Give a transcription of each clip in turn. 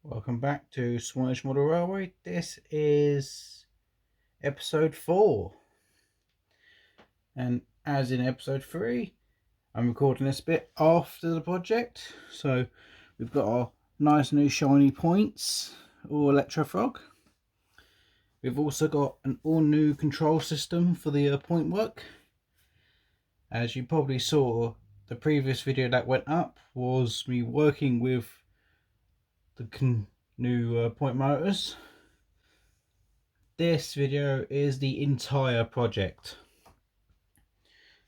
Welcome back to Swanage Model Railway. This is episode 4, and as in episode 3, I'm recording this bit after the project. So we've got our nice new shiny points, all Electrofrog. We've also got an all new control system for the point work. As you probably saw, the previous video that went up was me working with the new point motors. This video is the entire project,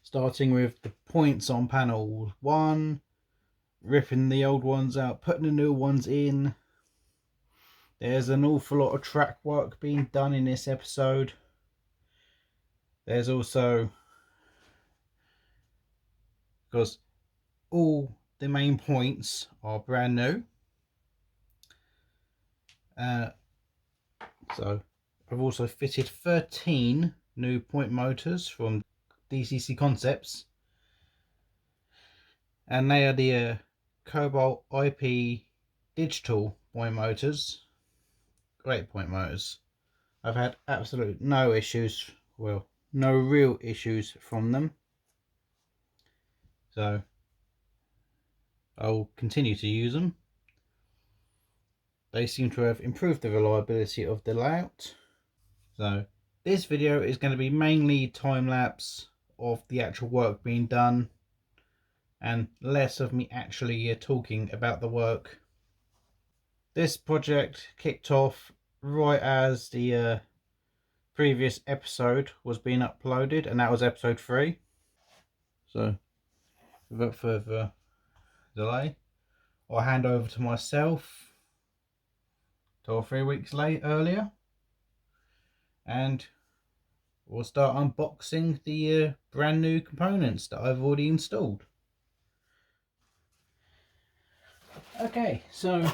starting with the points on panel 1, ripping the old ones out, putting the new ones in. There's an awful lot of track work being done in this episode. There's also, because all the main points are brand new, so I've also fitted 13 new point motors from DCC Concepts, and they are the Cobalt IP digital point motors. Great point motors. I've had absolute no issues, well, no real issues from them, so I'll continue to use them. They seem to have improved the reliability of the layout. So this video is going to be mainly time lapse of the actual work being done and less of me actually talking about the work. This project kicked off right as the previous episode was being uploaded, and that was episode 3. So without further delay, I'll hand over to myself 2 or 3 weeks earlier, and we'll start unboxing the brand new components that I've already installed. Okay, so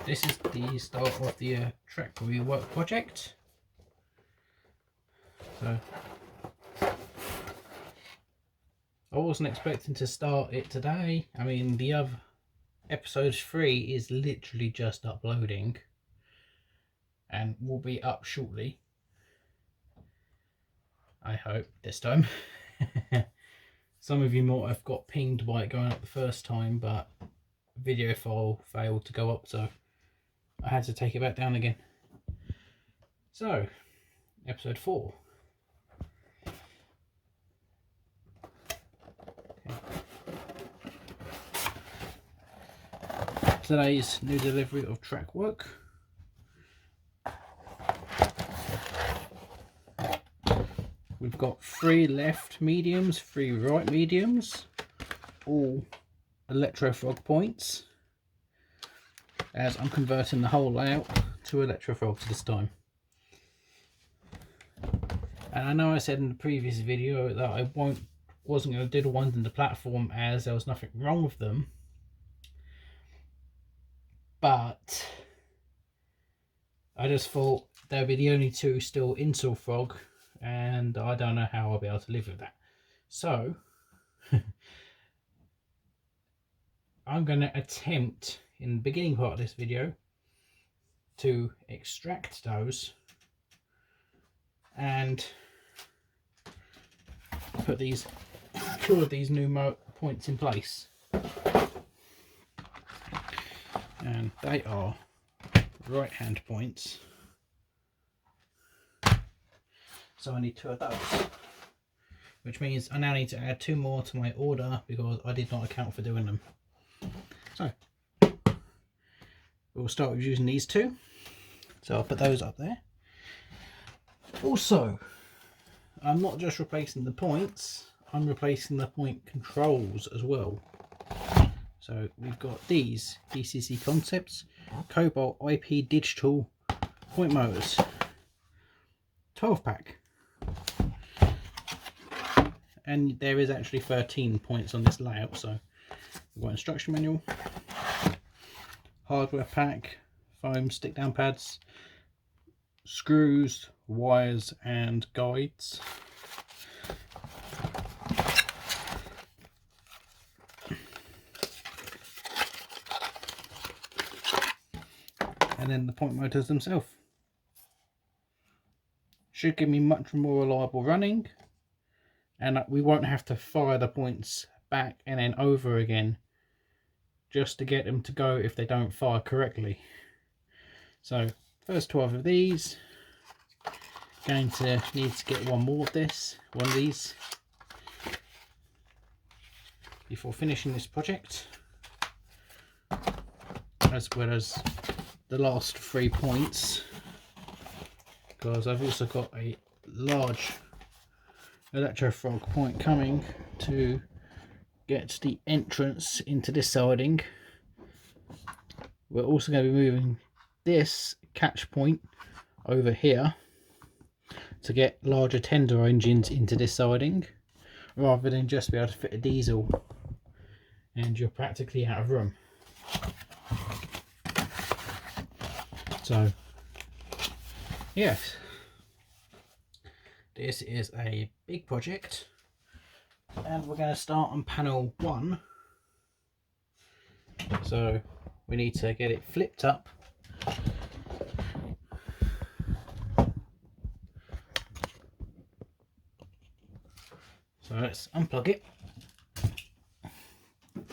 this is the start of the track rework project. So I wasn't expecting to start it today. I mean, the other episode 3 is literally just uploading and will be up shortly, I hope, this time. Some of you might have got pinged by it going up the first time, but video file failed to go up, so I had to take it back down again. So episode 4. Today's new delivery of track work. We've got 3 left mediums, 3 right mediums, all Electrofrog points, as I'm converting the whole layout to Electrofrogs this time. And I know I said in the previous video that I wasn't going to do the ones in the platform as there was nothing wrong with them, but I just thought they'd be the only 2 still in Frog, and I don't know how I'll be able to live with that. So I'm going to attempt in the beginning part of this video to extract those and put these 2 of these new points in place, and they are right hand points, so I need 2 of those, which means I now need to add 2 more to my order because I did not account for doing them. So we'll start with using these 2, so I'll put those up there. Also, I'm not just replacing the points, I'm replacing the point controls as well. So we've got these DCC Concepts Cobalt IP digital point motors, 12 pack, and there is actually 13 points on this layout. So we've got instruction manual, hardware pack, foam stick down pads, screws, wires and guides. and then the point motors themselves. Should give me much more reliable running, and we won't have to fire the points back and then over again just to get them to go if they don't fire correctly. So first 12 of these, going to need to get one of these before finishing this project, as well as the last 3 points, because I've also got a large electrofrog point coming to get the entrance into this siding. We're also going to be moving this catch point over here to get larger tender engines into this siding, rather than just be able to fit a diesel and you're practically out of room. So yes, this is a big project, and we're going to start on panel 1. So we need to get it flipped up. So let's unplug it,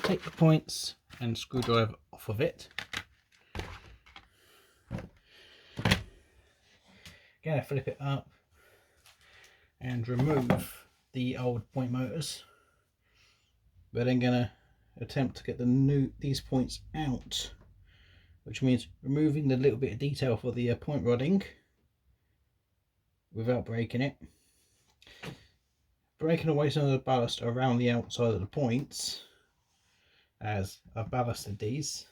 take the points and screwdriver off of it. Gonna flip it up and remove the old point motors. We're then gonna attempt to get these points out, which means removing the little bit of detail for the point rodding without breaking it, breaking away some of the ballast around the outside of the points, as I've ballasted these.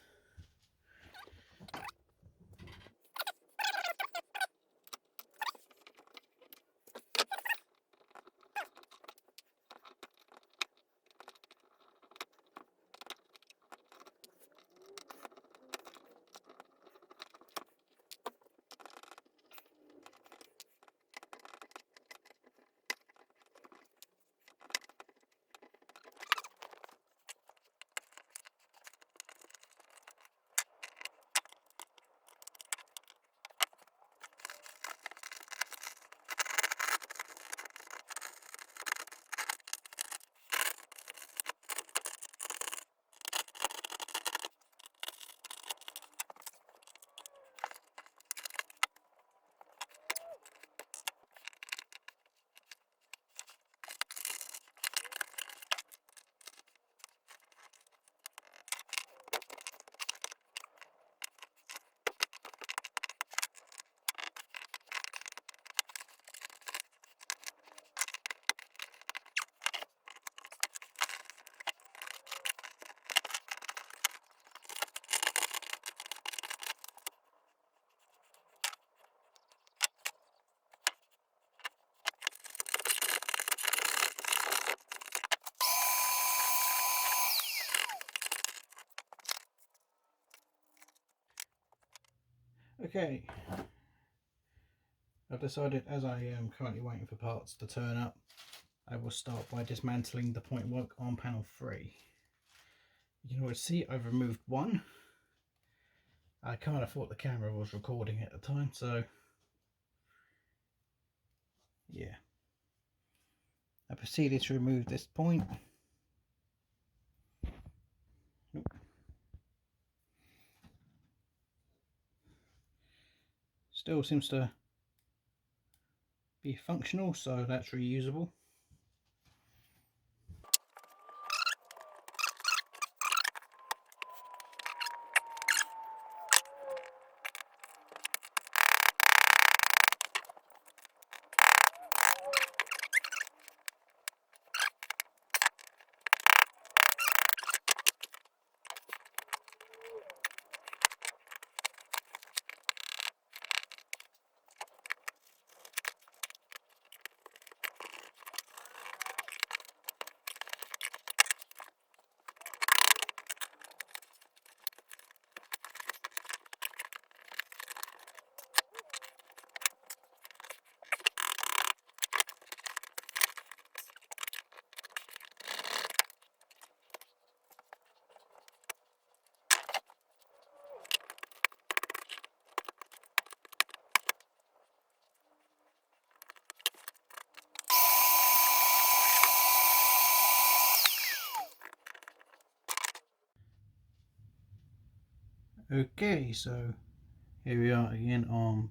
Okay, I've decided, as I am currently waiting for parts to turn up, I will start by dismantling the point work on panel 3. You can already see I've removed one. I kind of thought the camera was recording at the time, so yeah. I proceeded to remove this point. Nope. Still seems to be functional, so that's reusable. Okay, so here we are again on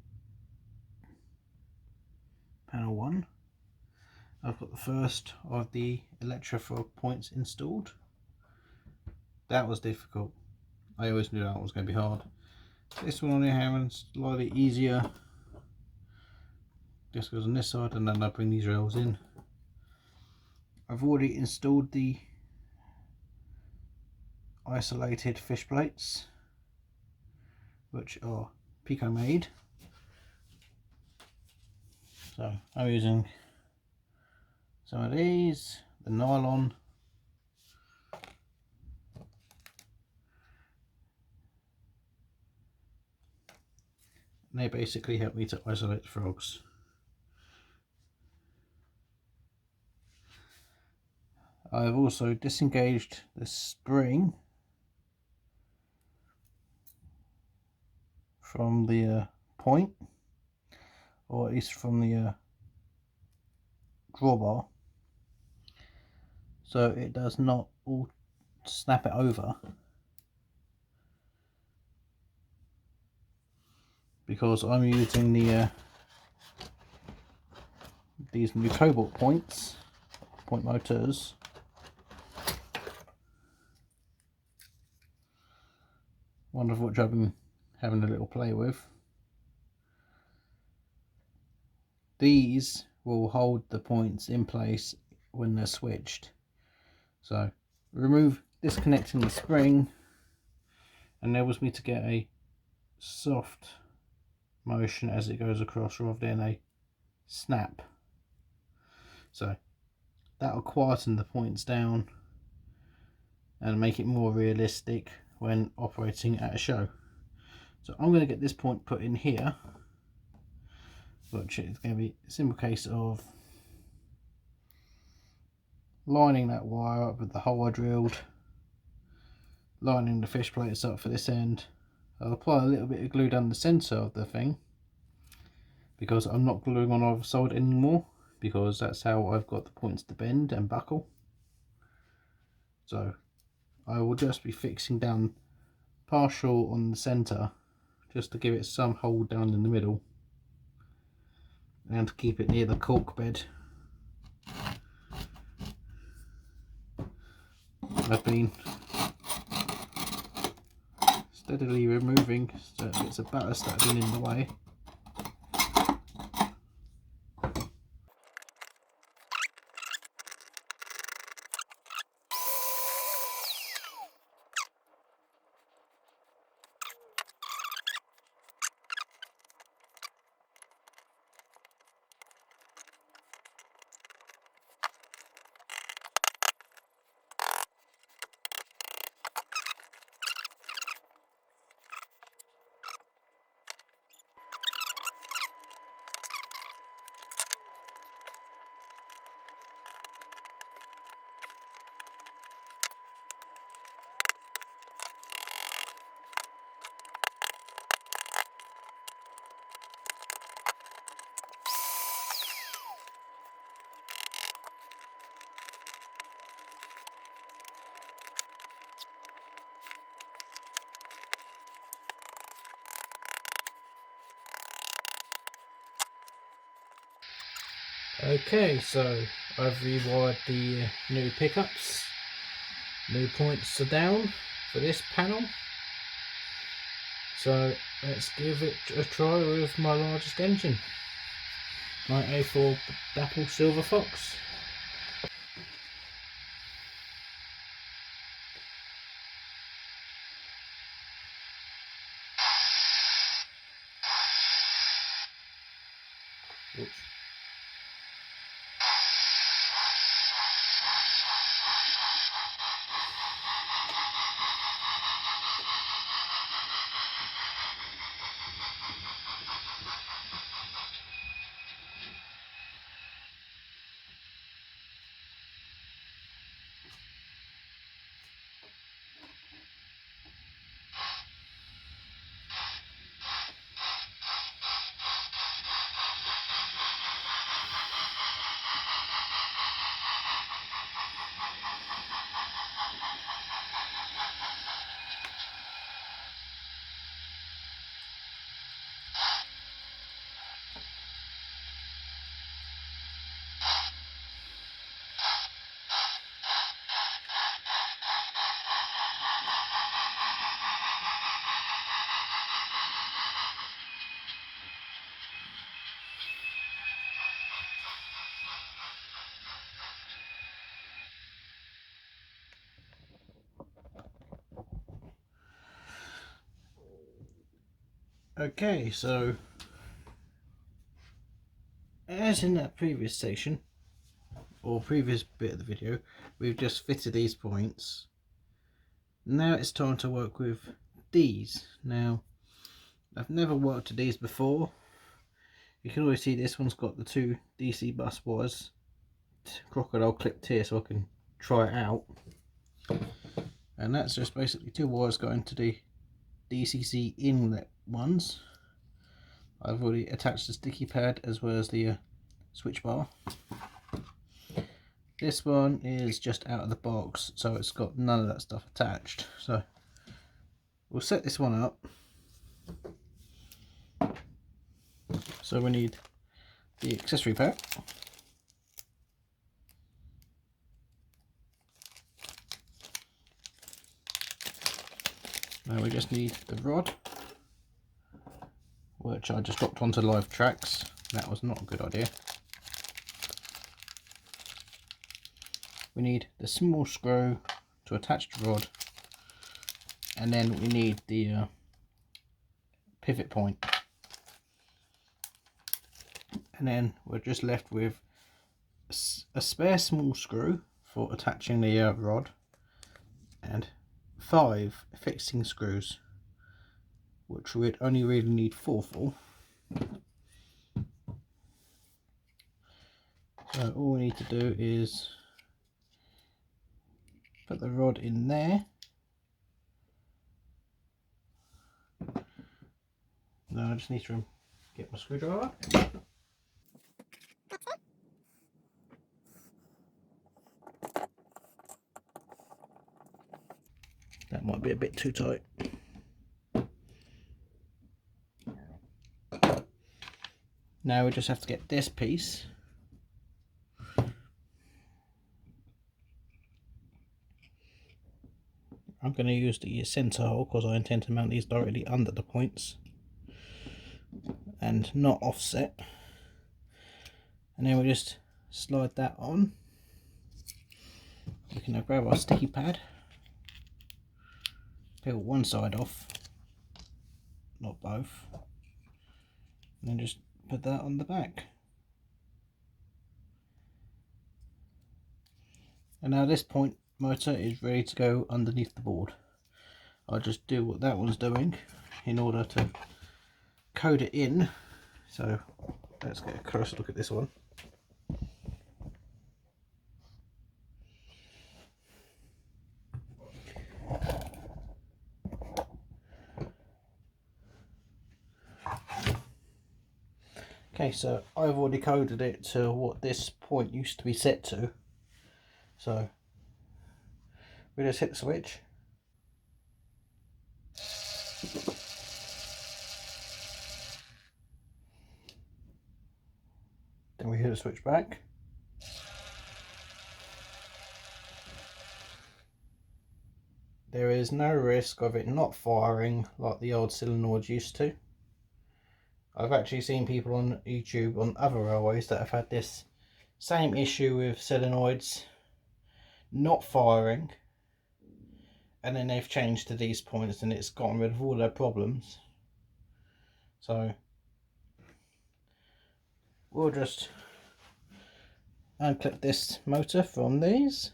panel 1. I've got the first of the electrofrog points installed. That was difficult. I always knew that was going to be hard. This one on the hammer is slightly easier. Just goes on this side and then I bring these rails in. I've already installed the isolated fish plates, which are Pico made. So I'm using some of these, the nylon, and they basically help me to isolate the frogs. I've also disengaged the spring from the point, or at least from the drawbar, so it does not all snap it over, because I'm using the these new cobalt point motors. One of which I've been having a little play with. These will hold the points in place when they're switched. So disconnecting the spring enables me to get a soft motion as it goes across rather than a snap. So that will quieten the points down and make it more realistic when operating at a show. So I'm going to get this point put in here, which is going to be a simple case of lining that wire up with the hole I drilled, lining the fish plates up for this end. I'll apply a little bit of glue down the centre of the thing, because I'm not gluing on either side anymore, because that's how I've got the points to bend and buckle. So I will just be fixing down partial on the centre, just to give it some hold down in the middle and to keep it near the cork bed. I've been steadily removing bits of ballast that have been in the way. Okay, so I've rewired the new pickups. New points are down for this panel. So let's give it a try with my largest engine, my A4 Dapple Silver Fox. Oops. Okay, so as in that previous section or previous bit of the video, we've just fitted these points. Now it's time to work with these. Now I've never worked with these before. You can always see this one's got the 2 DC bus wires crocodile clipped here so I can try it out, and that's just basically 2 wires going to the DCC inlet ones. I've already attached the sticky pad as well as the switch bar. This one is just out of the box, so it's got none of that stuff attached. So we'll set this one up. So we need the accessory pack. Now we just need the rod, which I just dropped onto live tracks. That was not a good idea. We need the small screw to attach the rod, and then we need the pivot point. And then we're just left with a spare small screw for attaching the rod and 5 fixing screws, which we'd only really need 4 for. So all we need to do is put the rod in there. Now I just need to get my screwdriver. That might be a bit too tight. Now we just have to get this piece. I'm going to use the centre hole because I intend to mount these directly under the points and not offset. And then we just slide that on. We can now grab our sticky pad, peel one side off, not both, and then just put that on the back. And now this point motor is ready to go underneath the board. I'll just do what that one's doing in order to code it in. So let's get a closer look at this one. Okay, so I've already coded it to what this point used to be set to. So we just hit the switch. Then we hit the switch back. There is no risk of it not firing like the old solenoids used to. I've actually seen people on YouTube on other railways that have had this same issue with solenoids not firing, and then they've changed to these points and it's gotten rid of all their problems. So we'll just unclip this motor from these.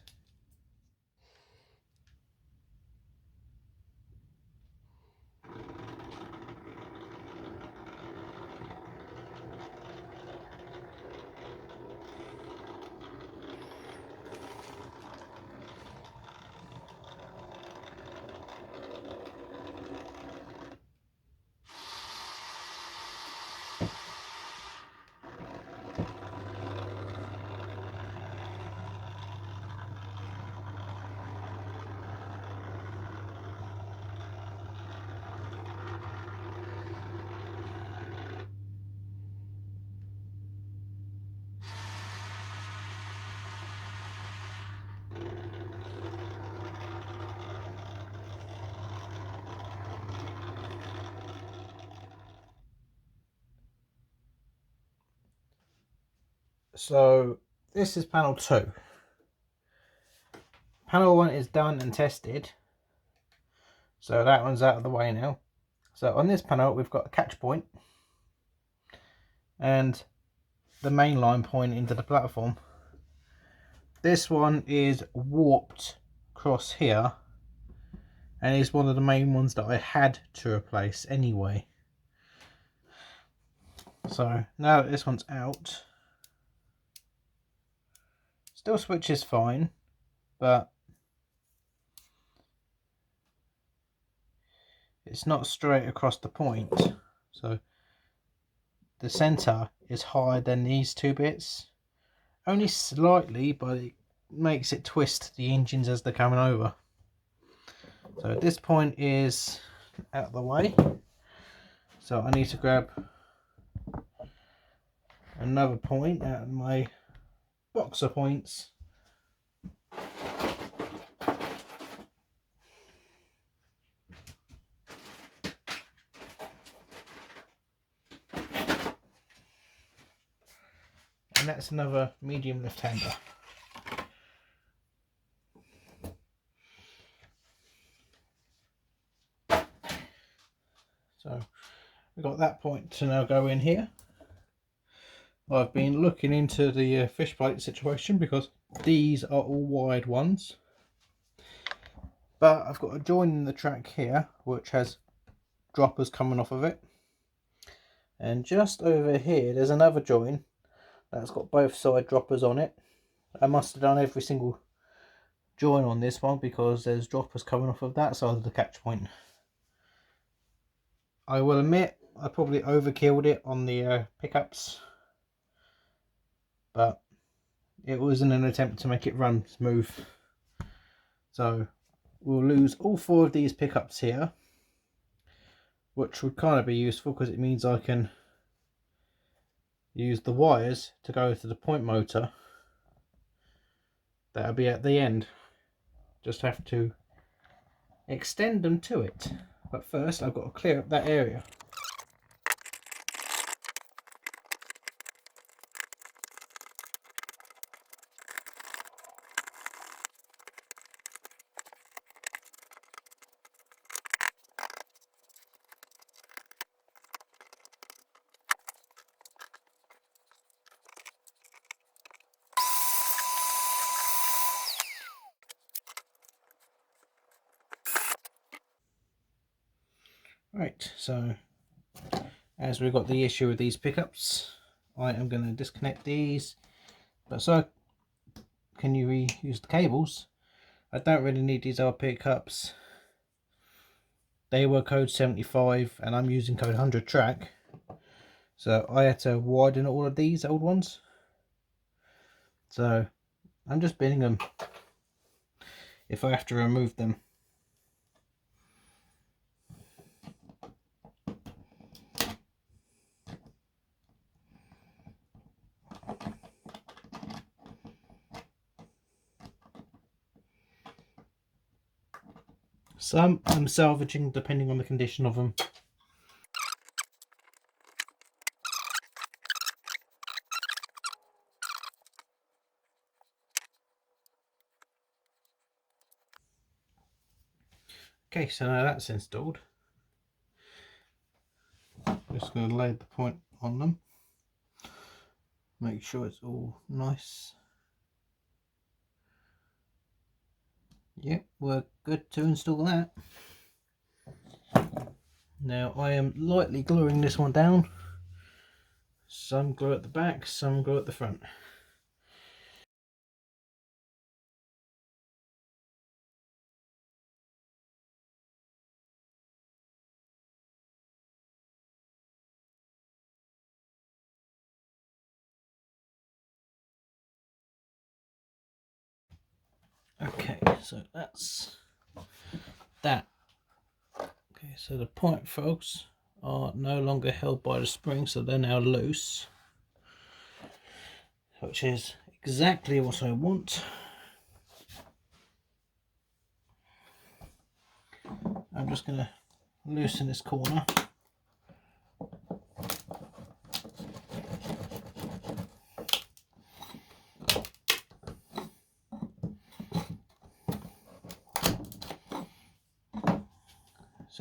So this is panel 2. Panel 1 is done and tested, so that one's out of the way now. So on this panel we've got a catch point and the main line point into the platform. This one is warped across here and is one of the main ones that I had to replace anyway. So now that this one's out, still switches fine, but it's not straight across the point. So the center is higher than these two bits, only slightly, but it makes it twist the engines as they're coming over. So this point is out of the way, so I need to grab another point out of my box of points. And that's another medium left-hander. So we've got that point to now go in here. I've been looking into the fish plate situation because these are all wide ones. But I've got a join in the track here which has droppers coming off of it. And just over here there's another join that's got both side droppers on it. I must have done every single join on this one because there's droppers coming off of that side of the catch point. I will admit I probably overkilled it on the pickups, but it was in an attempt to make it run smooth. So we'll lose all 4 of these pickups here, which would kind of be useful because it means I can use the wires to go to the point motor. That'll be at the end. Just have to extend them to it. But first I've got to clear up that area. Right, so as we've got the issue with these pickups, I am going to disconnect these. But so can you reuse the cables? I don't really need these other pickups. They were code 75 and I'm using code 100 track. So I had to widen all of these old ones. So I'm just binning them if I have to remove them. Some I'm salvaging depending on the condition of them. Okay, so now that's installed. Just going to lay the point on them. Make sure it's all nice. Yep, we're good to install that. Now I am lightly gluing this one down. Some glue at the back, some glue at the front. Okay, so that's that. Okay, so the point folks are no longer held by the spring, so they're now loose, which is exactly what I want. I'm just going to loosen this corner.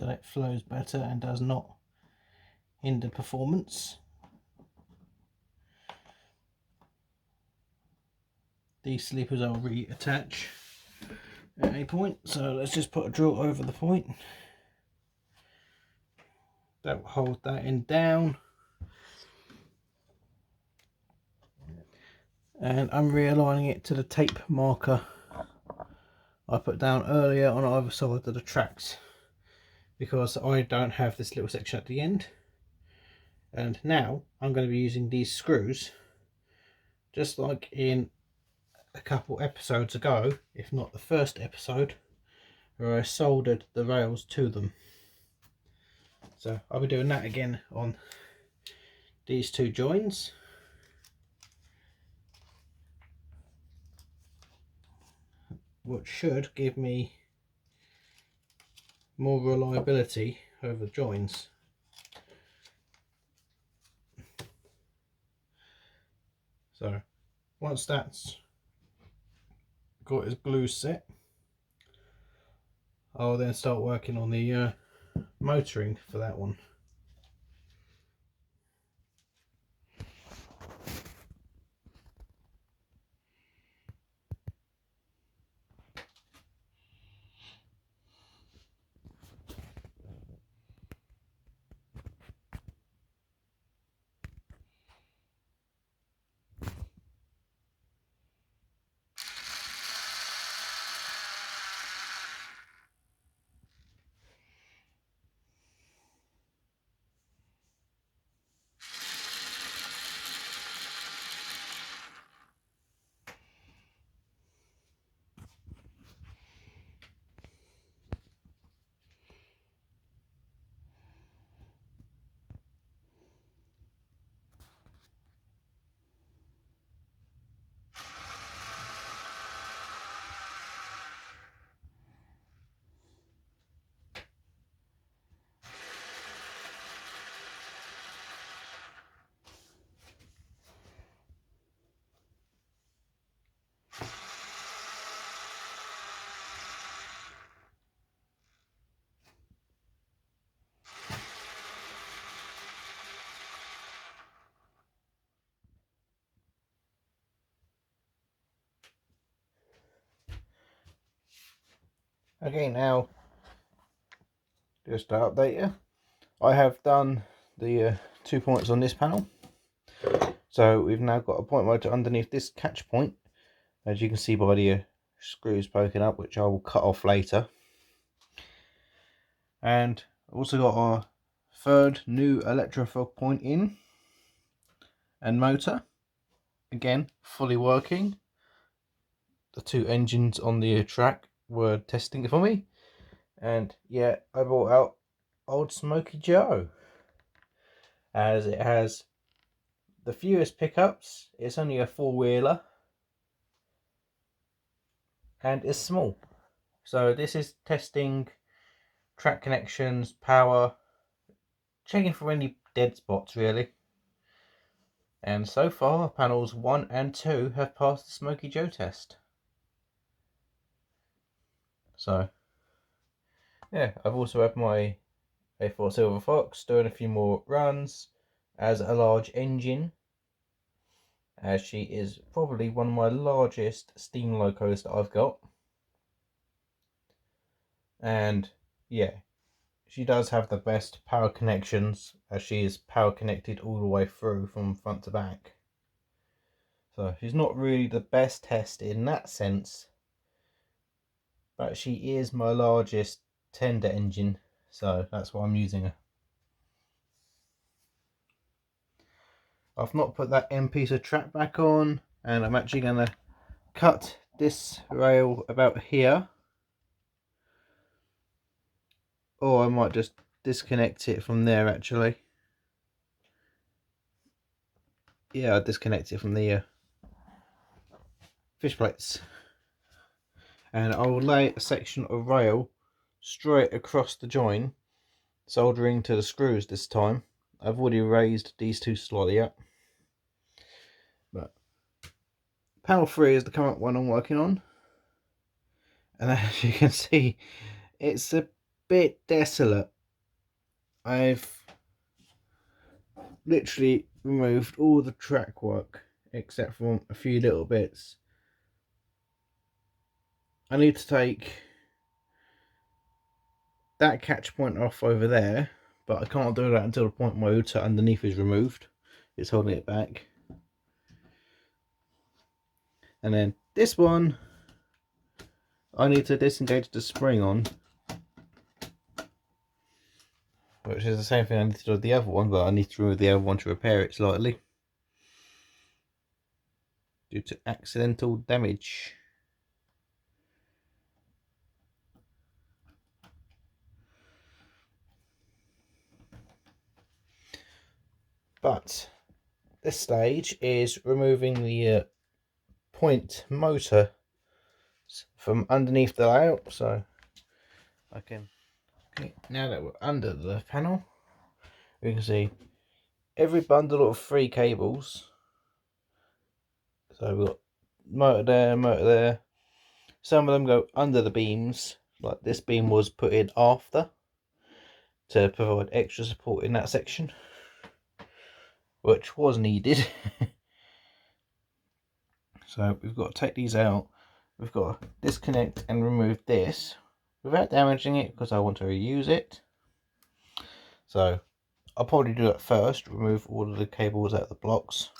so that it flows better and does not hinder performance. These sleepers I'll reattach at any point, so let's just put a drill over the point. That will hold that end down. And I'm realigning it to the tape marker I put down earlier on either side of the tracks, because I don't have this little section at the end. And now I'm going to be using these screws, just like in a couple episodes ago, if not the first episode, where I soldered the rails to them. So I'll be doing that again on these two joins. Which should give me more reliability over the joins. So once that's got its glue set, I'll then start working on the motoring for that one. Okay, now just to update you, I have done the 2 points on this panel. So we've now got a point motor underneath this catch point, as you can see by the screws poking up, which I will cut off later. And also got our third new electrofog point in and motor, again fully working. The two engines on the track were testing it for me, and yeah, I brought out old Smoky Joe, as it has the fewest pickups. It's only a four-wheeler and it's small, so this is testing track connections, power, checking for any dead spots really. And so far panels 1 and 2 have passed the Smoky Joe test. So yeah, I've also had my A4 Silver Fox doing a few more runs as a large engine, as she is probably one of my largest steam locos that I've got. And yeah, she does have the best power connections, as she is power connected all the way through from front to back. So she's not really the best test in that sense, but she is my largest tender engine, so that's why I'm using her. I've not put that end piece of track back on, and I'm actually going to cut this rail about here, or I might just disconnect it from there actually. Yeah, I'll disconnect it from the fish plates, and I will lay a section of rail straight across the join, soldering to the screws this time. I've already raised these two slightly up, but panel 3 is the current one I'm working on, and as you can see, it's a bit desolate. I've literally removed all the track work except for a few little bits. I need to take that catch point off over there, but I can't do that until the point my motor underneath is removed. It's holding it back. And then this one, I need to disengage the spring on, which is the same thing I need to do with the other one, but I need to remove the other one to repair it slightly due to accidental damage. But this stage is removing the point motor from underneath the layout, so I can, okay, now that we're under the panel, we can see every bundle of 3 cables. So we've got motor there. Some of them go under the beams, like this beam was put in after to provide extra support in that section, which was needed. So we've got to take these out. We've got to disconnect and remove this without damaging it because I want to reuse it. So I'll probably do that first, remove all of the cables out of the blocks.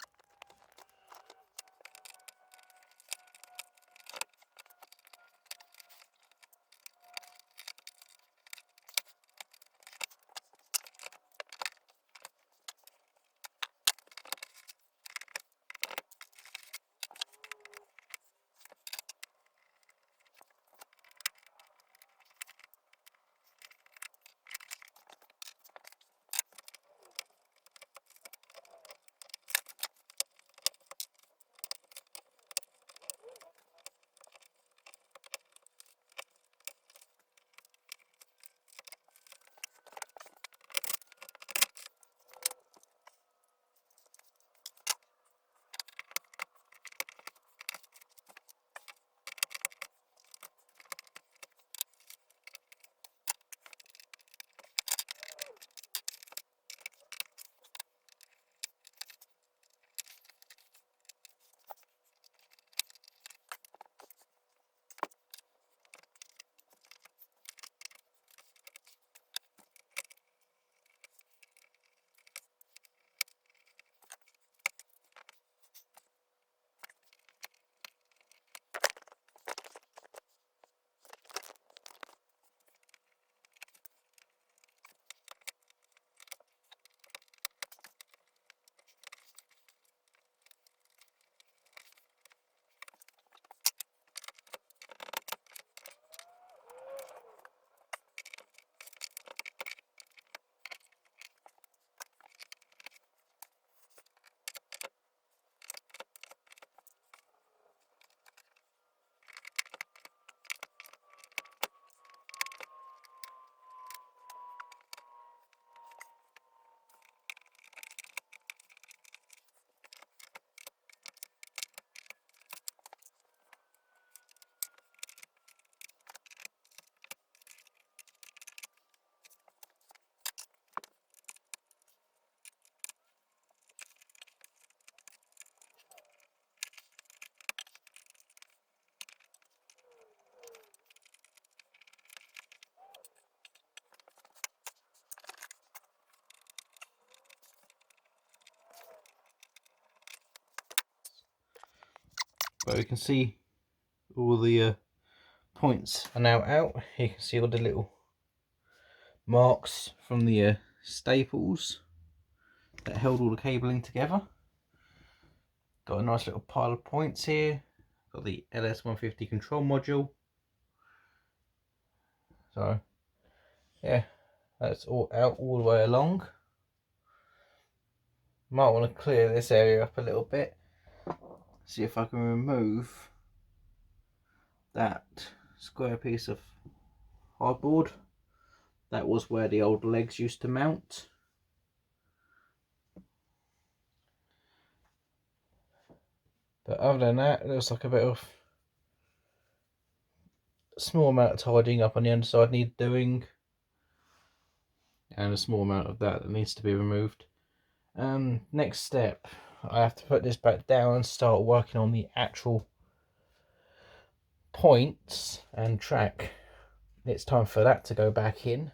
But we can see all the points are now out. You can see all the little marks from the staples that held all the cabling together. Got a nice little pile of points here. Got the LS150 control module. So yeah, that's all out all the way along. Might want to clear this area up a little bit. See if I can remove that square piece of hardboard. That was where the old legs used to mount. But other than that, it looks like a bit of small amount of tidying up on the underside needed doing. and a small amount of that needs to be removed. Next step, I have to put this back down and start working on the actual points and track. It's time for that to go back in.